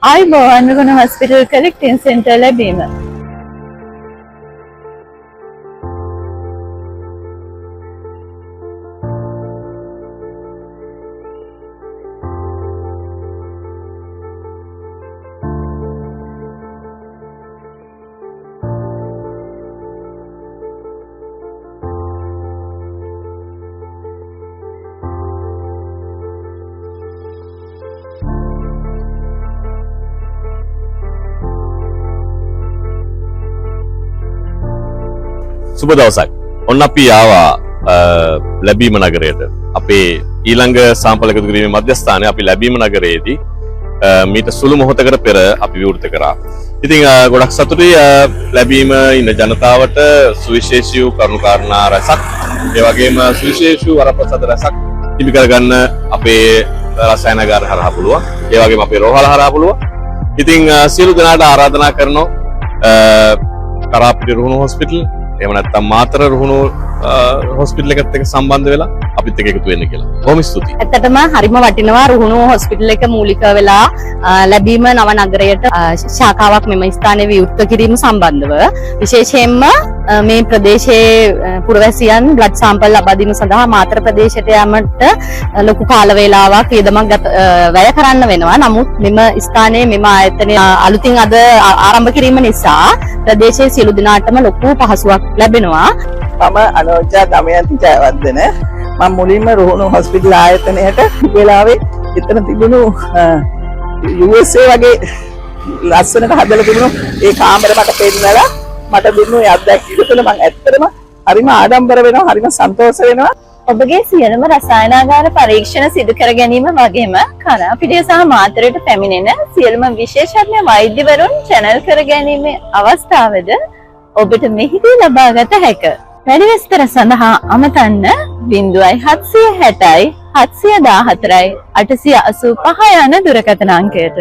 ආයුබෝවන් Ruhunu hospital කලෙක්ටින් centre ලැබීම. සුබ දවසක්. ඔන්න අපි ආවා ලැබීම නගරයට. අපේ ඊළඟ සාම්පල් එකතු කිරීමේ මධ්‍යස්ථානයේ අපි ලැබීම නගරයේදී මීට සුළු මොහොතකට පෙර අපි විවෘත කරා. ඉතින් ගොඩක් සතුටුයි ලැබීම ඉන්න ජනතාවට සුවිශේෂී වූ කරුණු කාරණා රසක්, ඒ වගේම සුවිශේෂී වූ වරප්‍රසාද රසක් හිමි කරගන්න අපේ රසායනාගාර හරහා පුළුවන්. ඒ වගේම අපේ රෝහල හරහා පුළුවන්. ඉතින් සියලු දෙනාට ආරාධනා කරනවා කරාපිටිය රුහුණු හොස්පිටල් එහෙම නැත්නම් මාතර රුහුණු හොස්පිටල් එකත් එක්ක සම්බන්ධ වෙලා අපිත් එක්ක එකතු වෙන්න කියලා. බොහොම ස්තුතියි. ඇත්තටම හරිම වටිනවා රුහුණු හොස්පිටල් එක මූලික වෙලා ලැබීම නව නගරයට ශාඛාවක් මෙම ස්ථානයේ විවෘත කිරීම සම්බන්ධව විශේෂයෙන්ම මේ ප්‍රදේශයේ පුරවැසියන් බ්ලඩ් සාම්පල් ලබා දීම සඳහා මාතර ප්‍රදේශයට යාමට ලොකු කාල වේලාවක් වියදමක් වැය කරන්න වෙනවා. නමුත් මෙම ස්ථානයේ මෙම ආයතනය අලුතින් අද ආරම්භ කිරීම නිසා ප්‍රදේශයේ සියලු දෙනාටම ලොකු පහසුවක් ලැබෙනවා. මම අනෝජා දමයන්ති ජයවර්ධන. මම මුලින්ම රුහුණු හොස්පිටල් ආයතනයට වෙලාවේ එතන තිබුණු USA වගේ ලස්සනට හදලා තිබුණු ඒ කාමර මට පෙන්නලා මට දුන්නු ඒ අත්දැකීම තුළ මම ඇත්තටම හරිම ආඩම්බර වෙනවා, හරිම සන්තෝෂ වෙනවා. ඔබගේ සියලුම රසායනාගාර පරීක්ෂණ සිදු කර ගැනීම වගේම කරාපිටිය සහ මාතරයට පැමිණෙන සියලුම විශේෂඥ වෛද්‍යවරුන් channel කර ගැනීමේ අවස්ථාවද ඔබට මෙහිදී ලබාගත හැකිය. වැඩි විස්තර සඳහා අමතන්න 0760 714 885 යන දුරකථන අංකයට.